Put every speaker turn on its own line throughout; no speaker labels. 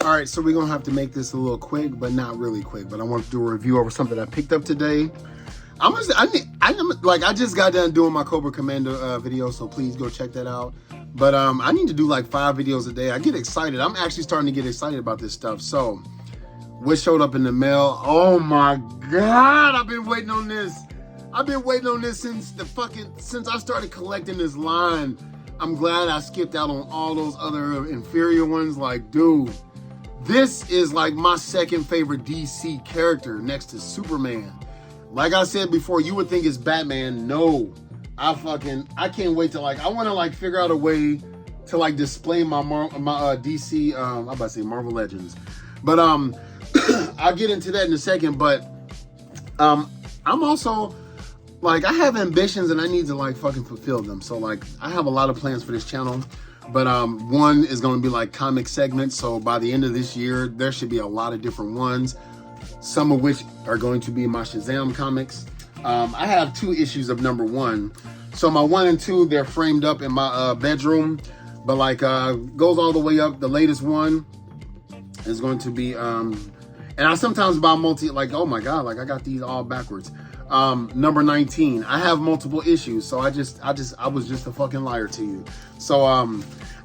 All right, so we're gonna have to make this a little quick, but not really quick. But I want to do a review over something I picked up today. I just got done doing my Cobra Commander video, so please go check that out. But I need to do like 5 videos a day. I get excited. I'm actually starting to get excited about this stuff. So, what showed up in the mail? Oh my God, I've been waiting on this. I've been waiting on this since I started collecting this line. I'm glad I skipped out on all those other inferior ones. Like, dude, this is like my second favorite DC character next to Superman. Like I said before, you would think it's Batman. No, I can't wait to I want to figure out a way to display my DC, I'm about to say Marvel Legends. But I'll get into that in a second. But I'm also I have ambitions and I need to fulfill them. So I have a lot of plans for this channel. But one is going to be comic segments. So by the end of this year, there should be a lot of different ones. Some of which are going to be my Shazam comics. I have 2 issues of number 1. So my 1 and 2, they're framed up in my bedroom. But goes all the way up. The latest one is going to be, and I sometimes buy oh my God, I got these all backwards. Number 19. I have multiple issues, so I was just a fucking liar to you. So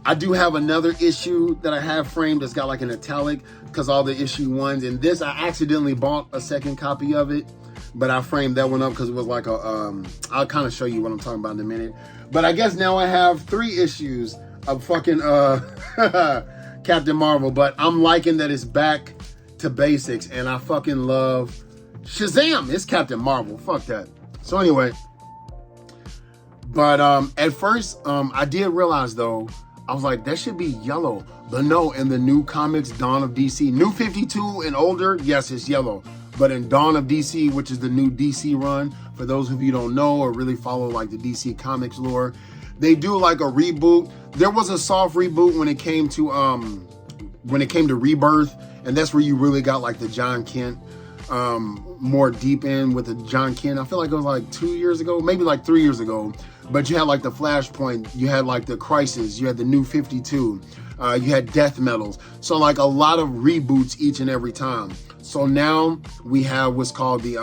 I do have another issue that I have framed that's got an italic because all the issue 1s, and this I accidentally bought a second copy of it, but I framed that one up because it was I'll kind of show you what I'm talking about in a minute. But I guess now I have 3 issues of fucking Captain Marvel, but I'm liking that it's back to basics, and I fucking love Shazam. It's Captain Marvel. Fuck that. So anyway, but at first, I did realize though, I was like, that should be yellow. But no, in the new comics, Dawn of DC, New 52 and older, yes, it's yellow. But in Dawn of DC, which is the new DC run, for those of you who don't know or really follow the DC comics lore, they do a reboot. There was a soft reboot when it came to Rebirth, and that's where you really got the John Kent more deep in with the John Kent. I feel like it was 2 years ago, maybe 3 years ago. But you had the Flashpoint, you had the Crisis, you had the New 52, you had Death Metals. So a lot of reboots each and every time. So now we have what's called the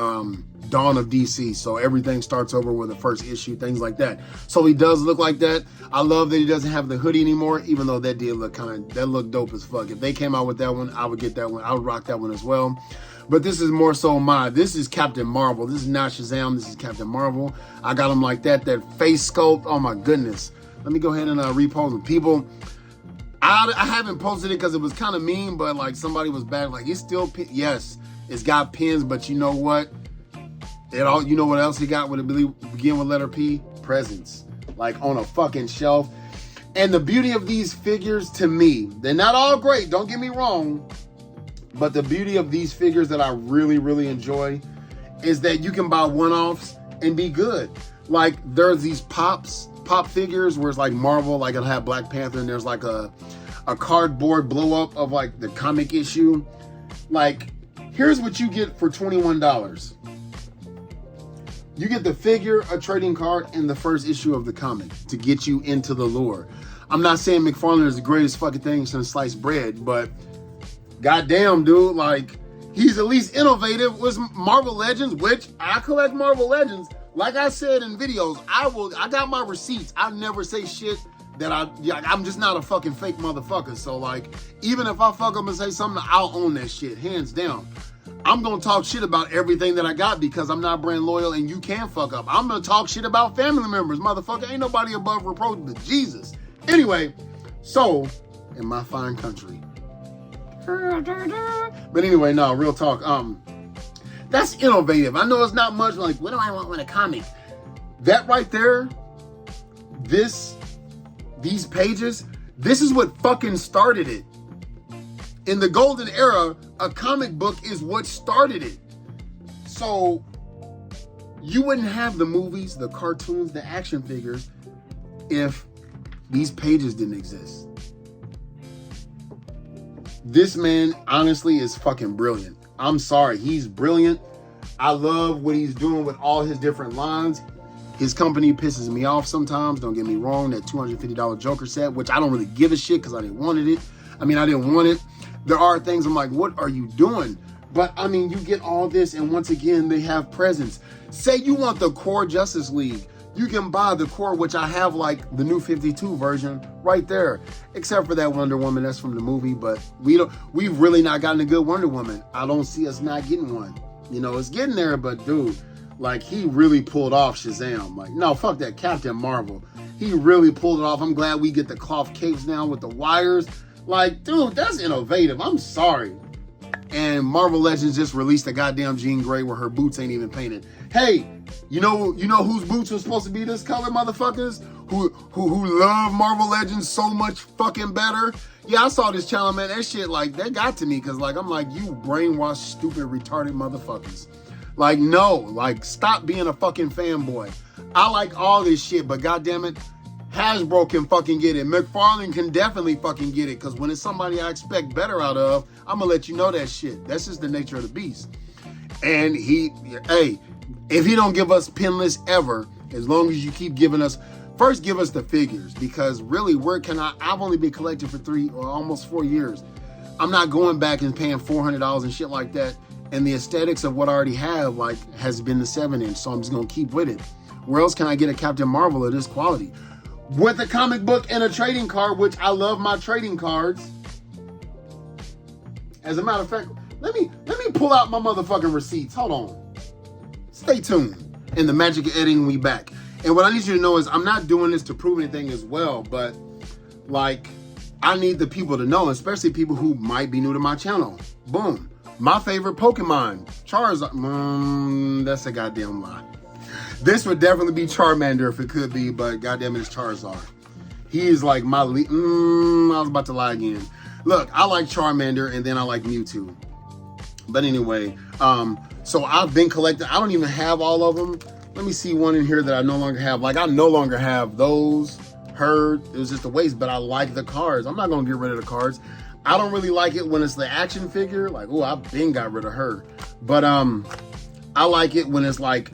Dawn of DC. So everything starts over with the first issue, things like that. So he does look like that. I love that he doesn't have the hoodie anymore, even though that did look that looked dope as fuck. If they came out with that one, I would get that one. I would rock that one as well. But this is more so this is Captain Marvel. This is not Shazam. This is Captain Marvel. I got him like that face sculpt. Oh my goodness. Let me go ahead and repost it. People, I haven't posted it because it was kind of mean, but somebody was bad. It's still, yes, it's got pins, but you know what? You know what else he got? Would it begin with letter P? Presents. On a fucking shelf. And the beauty of these figures to me, they're not all great. Don't get me wrong. But the beauty of these figures that I really, really enjoy is that you can buy one-offs and be good. There's these pop figures where it's Marvel, it'll have Black Panther, and there's a cardboard blow up of the comic issue. Here's what you get for $21. You get the figure, a trading card, and the first issue of the comic to get you into the lore. I'm not saying McFarlane is the greatest fucking thing since sliced bread, but goddamn, dude, he's at least innovative with Marvel Legends, which I collect Marvel Legends. Like I said in videos, I got my receipts. I never say shit that I'm just not a fucking fake motherfucker. So even if I fuck up and say something, I'll own that shit, hands down. I'm gonna talk shit about everything that I got because I'm not brand loyal and you can fuck up. I'm gonna talk shit about family members, motherfucker. Ain't nobody above reproach but Jesus. Anyway, so in my fine country. But anyway, no, real talk. That's innovative. I know it's not much what do I want with a comic? That right there, these pages, this is what fucking started it. In the golden era, a comic book is what started it. So you wouldn't have the movies, the cartoons, the action figures if these pages didn't exist. This man, honestly, is fucking brilliant. I'm sorry, he's brilliant. I love what he's doing with all his different lines. His company pisses me off sometimes, don't get me wrong. That $250 Joker set, which I don't really give a shit because I didn't want it. there are things I'm like, what are you doing? But I mean, you get all this, and once again, they have presence. Say you want the core Justice League, you can buy the core, which I have like the new 52 version right there, except for that Wonder Woman that's from the movie. But we've really not gotten a good Wonder Woman. I don't see us not getting one. You know, it's getting there, but dude, like, he really pulled off Shazam. Like, no, fuck that, Captain Marvel. He really pulled it off. I'm glad we get the cloth capes now with the wires. Like, dude, that's innovative. I'm sorry. And Marvel Legends just released a goddamn Jean Grey where her boots ain't even painted. Hey, you know whose boots were supposed to be this color, motherfuckers? Who love Marvel Legends so much fucking better? Yeah, I saw this channel, man. That shit, like, that got to me, because, like, I'm like, you brainwashed, stupid, retarded motherfuckers. Like, no, like, stop being a fucking fanboy. I like all this shit, but goddammit, Hasbro can fucking get it. McFarlane can definitely fucking get it, because when it's somebody I expect better out of, I'm gonna let you know that shit. That's just the nature of the beast. And hey, if he don't give us pinless ever, as long as you keep giving us, first give us the figures, because really, I've only been collecting for 3 or almost 4 years. I'm not going back and paying $400 and shit like that. And the aesthetics of what I already have, like, has been the 7-inch, so I'm just gonna keep with it. Where else can I get a Captain Marvel of this quality? With a comic book and a trading card, which I love my trading cards. As a matter of fact, let me pull out my motherfucking receipts. Hold on. Stay tuned. In the magic of editing, we back. And what I need you to know is I'm not doing this to prove anything as well, but, like, I need the people to know, especially people who might be new to my channel. Boom. My favorite Pokemon, Charizard. That's a goddamn lie. This would definitely be Charmander if it could be, but goddamn it, it's Charizard. He is like my I was about to lie again. Look, I like Charmander, and then I like Mewtwo. But anyway, so I've been collecting. I don't even have all of them. Let me see one in here that I no longer have. Like, I no longer have those. Her, it was just a waste, but I like the cards. I'm not gonna get rid of the cards. I don't really like it when it's the action figure. Like, oh, I've been got rid of her. But I like it when it's like,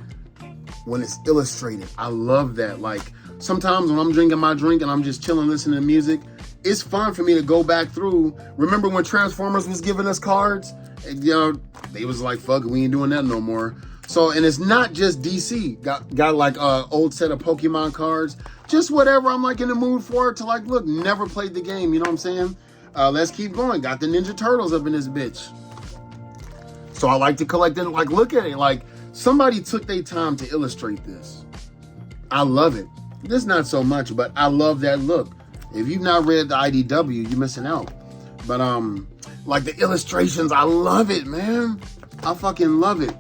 when it's illustrated. I love that. Like, sometimes when I'm drinking my drink and I'm just chilling, listening to music, it's fun for me to go back through. Remember when Transformers was giving us cards? And, you know, they was like, fuck it, we ain't doing that no more. So, and it's not just DC. Got like a old set of Pokemon cards. Just whatever I'm like in the mood for, to like, look, never played the game, you know what I'm saying? Let's keep going. Got the Ninja Turtles up in this bitch. So I like to collect it. Like, look at it. Like, somebody took their time to illustrate this. I love it. This not so much, but I love that look. If you've not read the IDW, you're missing out. But like the illustrations, I love it, man. I fucking love it.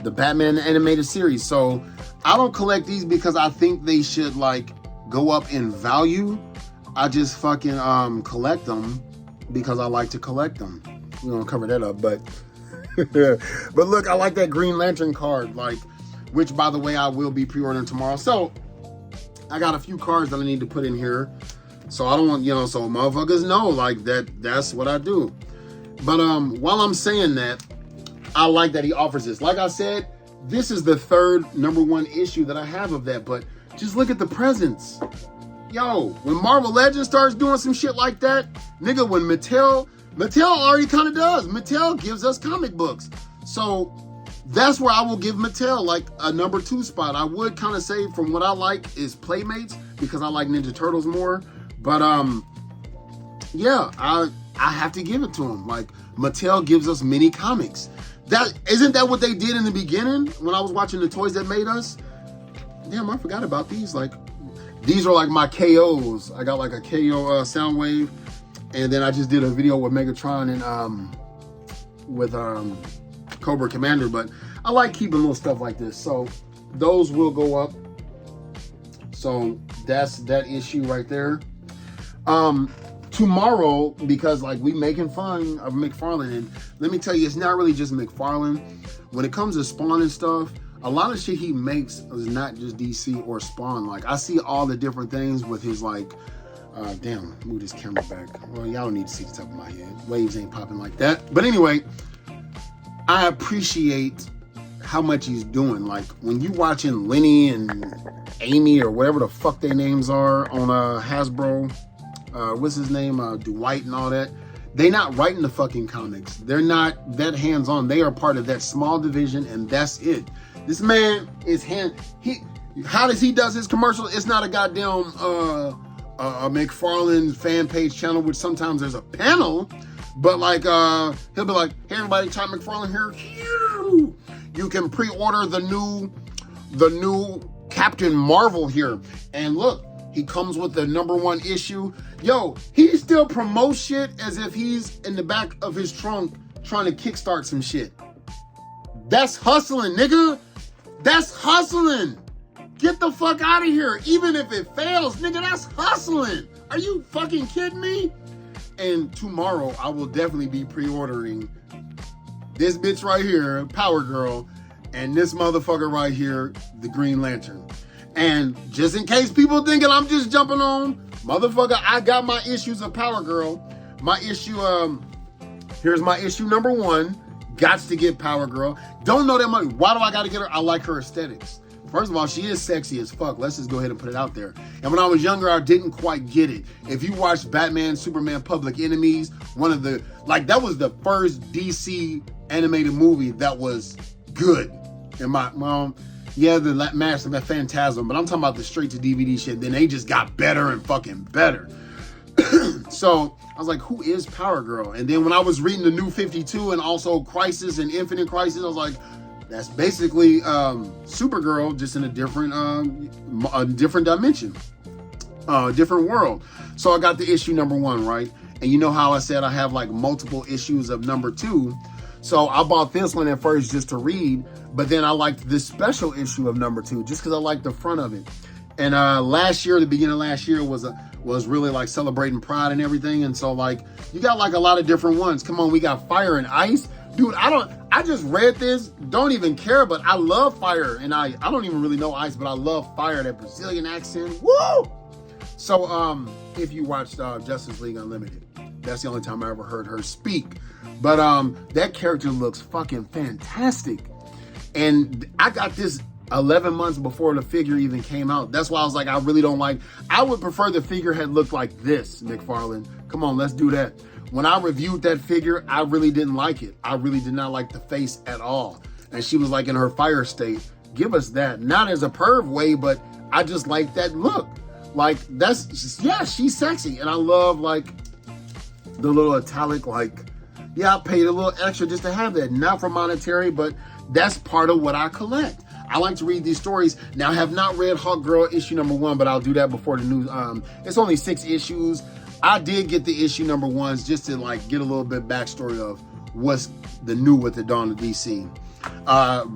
The Batman animated series. So I don't collect these because I think they should like go up in value. I just fucking collect them because I like to collect them. We're gonna cover that up, but but look, I like that Green Lantern card, like, which by the way I will be pre-ordering tomorrow. So I got a few cards that I need to put in here. So I don't want, you know, so motherfuckers know like that's what I do. But while I'm saying that, I like that he offers this. Like I said, this is the third #1 issue that I have of that, but just look at the presents. Yo, when Marvel Legends starts doing some shit like that, nigga, when Mattel already kind of does. Mattel gives us comic books. So that's where I will give Mattel like a #2 spot. I would kind of say from what I like is Playmates, because I like Ninja Turtles more. But yeah, I have to give it to them. Like, Mattel gives us mini comics. Isn't that what they did in the beginning when I was watching The Toys That Made Us? Damn, I forgot about these. Like, these are like my KOs. I got like a KO Soundwave, and then I just did a video with Megatron and with Cobra Commander. But I like keeping little stuff like this, so those will go up. So that's that issue right there. Tomorrow, because like we making fun of McFarlane, and let me tell you, it's not really just McFarlane. When it comes to Spawn and stuff, a lot of shit he makes is not just DC or Spawn. Like, I see all the different things with his like, damn, move this camera back. Well, y'all don't need to see the top of my head. Waves ain't popping like that. But anyway, I appreciate how much he's doing. Like, when you watching Lenny and Amy or whatever the fuck their names are on Hasbro, what's his name, Dwight and all that, They not writing the fucking comics. They're not that hands-on. They are part of that small division, and that's it. This man is how does he does his commercial? It's not a goddamn a McFarlane fan page channel, which sometimes there's a panel, but like he'll be like, hey everybody, Ty McFarlane here. You can pre-order the new Captain Marvel here. And look, he comes with the #1 issue. Yo, he still promotes shit as if he's in the back of his trunk trying to kickstart some shit. That's hustling, nigga. That's hustling. Get the fuck out of here. Even if it fails, nigga, that's hustling. Are you fucking kidding me? And tomorrow, I will definitely be pre-ordering this bitch right here, Power Girl, and this motherfucker right here, the Green Lantern. And just in case people thinking I'm just jumping on, motherfucker, I got my issues of Power Girl. My issue, here's my issue #1. Gots to get Power Girl. Don't know that much. Why do I gotta get her? I like her aesthetics. First of all, she is sexy as fuck. Let's just go ahead and put it out there. And when I was younger, I didn't quite get it. If you watched Batman, Superman, Public Enemies, that was the first DC animated movie that was good. And the Mask of Phantasm, but I'm talking about the straight to DVD shit. Then they just got better and fucking better. So I was like, who is Power Girl? And then when I was reading the New 52 and also Crisis and Infinite Crisis, I was like, that's basically Supergirl, just in a different dimension, different world. So I got the issue #1, right? And you know how I said I have like multiple issues of #2. So I bought this one at first just to read, but then I liked this special issue of #2 just because I liked the front of it. And the beginning of last year was really like celebrating Pride and everything. And so like you got like a lot of different ones. Come on, we got Fire and Ice. Dude, I just read this, don't even care, but I love Fire, and I don't even really know Ice, but I love Fire, that Brazilian accent, woo! So, if you watched Justice League Unlimited, that's the only time I ever heard her speak, but that character looks fucking fantastic, and I got this 11 months before the figure even came out. That's why I was like, I would prefer the figure had looked like this, McFarlane. Come on, let's do that. When I reviewed that figure, I really didn't like it. I really did not like the face at all. And she was like in her fire state. Give us that. Not as a perv way, but I just like that look. Like she's sexy. And I love like the little italic, I paid a little extra just to have that. Not for monetary, but that's part of what I collect. I like to read these stories. Now, I have not read Hawk Girl issue #1, but I'll do that before the news. It's only 6 issues. I did get the issue #1s just to like get a little bit backstory of what's the new with the Dawn of DC.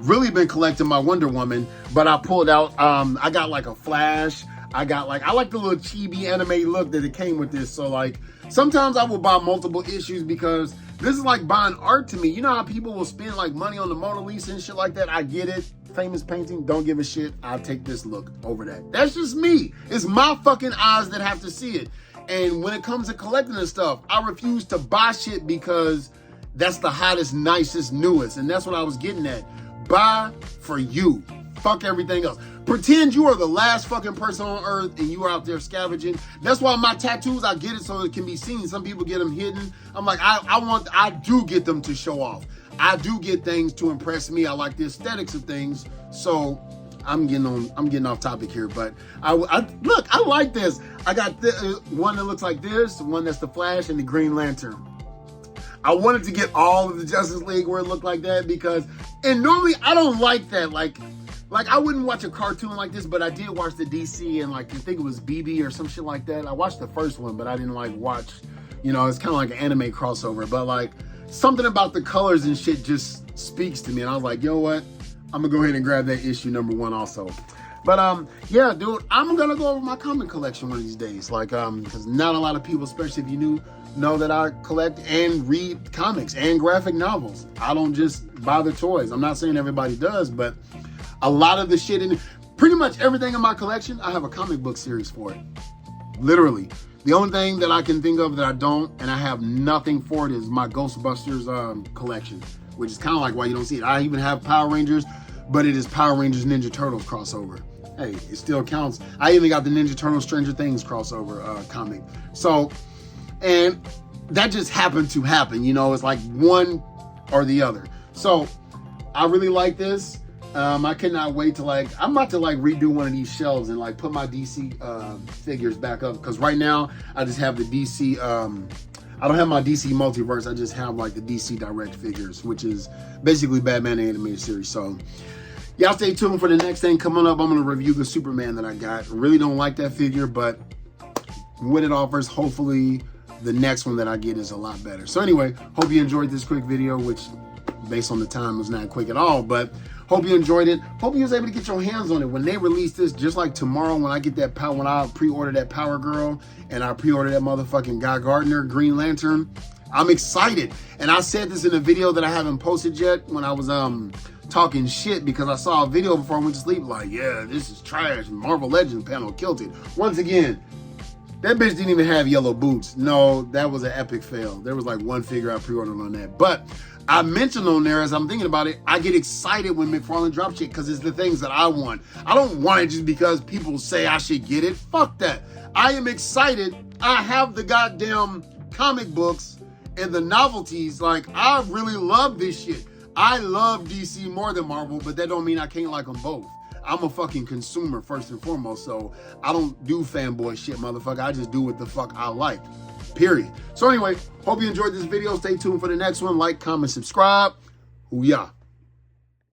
Really been collecting my Wonder Woman, but I pulled out, I got like a Flash. I like the little chibi anime look that it came with this. So like, sometimes I will buy multiple issues because this is like buying art to me. You know how people will spend like money on the Mona Lisa and shit like that? I get it. Famous painting, don't give a shit. I'll take this look over that. That's just me. It's my fucking eyes that have to see it. And when it comes to collecting this stuff, I refuse to buy shit because that's the hottest, nicest, newest. And that's what I was getting at. Buy for you. Fuck everything else. Pretend you are the last fucking person on earth and you are out there scavenging. That's why my tattoos, I get it so it can be seen. Some people get them hidden. I'm like, I do get them to show off. I do get things to impress me. I like the aesthetics of things. So I'm getting off topic here, but I like this. I got one that looks like this, one that's the Flash and the Green Lantern. I wanted to get all of the Justice League where it looked like that and normally I don't like that. Like I wouldn't watch a cartoon like this, but I did watch the DC and I think it was BB or some shit like that. I watched the first one, but I didn't watch, it's kind of like an anime crossover, but something about the colors and shit just speaks to me. And I was like, you know what? I'm gonna go ahead and grab that issue #1 also. But yeah, dude, I'm gonna go over my comic collection one of these days. Because not a lot of people, especially if you know that I collect and read comics and graphic novels. I don't just buy the toys. I'm not saying everybody does, but a lot of the shit in pretty much everything in my collection, I have a comic book series for it. Literally. The only thing that I can think of that I don't, and I have nothing for it, is my Ghostbusters collection, which is kind of like why you don't see it. I even have Power Rangers, but it is Power Rangers Ninja Turtles crossover. Hey, it still counts. I even got the Ninja Turtles Stranger Things crossover comic. So, and that just happened to happen. You know, it's like one or the other. So I really like this. I cannot wait to I'm about to redo one of these shelves and put my DC figures back up, because right now I just have the DC. I don't have my DC multiverse. I just have the DC Direct figures, which is basically Batman animated series. So y'all stay tuned for the next thing coming up. I'm gonna review the Superman that I got. Really don't like that figure, but what it offers, hopefully the next one that I get is a lot better. So anyway, hope you enjoyed this quick video, which based on the time was not quick at all, but hope you enjoyed it. Hope you was able to get your hands on it when they release this, just like tomorrow when I get that power, when I pre-order that Power Girl and I pre-order that motherfucking Guy Gardner Green Lantern. I'm excited. And I said this in a video that I haven't posted yet when I was talking shit, because I saw a video before I went to sleep yeah, this is trash. Marvel Legends panel killed it. Once again, that bitch didn't even have yellow boots. No, that was an epic fail. There was one figure I pre-ordered on that. But I mentioned on there, as I'm thinking about it, I get excited when McFarlane drops shit because it's the things that I want. I don't want it just because people say I should get it. Fuck that. I am excited. I have the goddamn comic books and the novelties. I really love this shit. I love DC more than Marvel, but that don't mean I can't like them both. I'm a fucking consumer first and foremost, so I don't do fanboy shit, motherfucker. I just do what the fuck I like, period. So anyway, hope you enjoyed this video. Stay tuned for the next one. Like, comment, subscribe. Hoo-yah.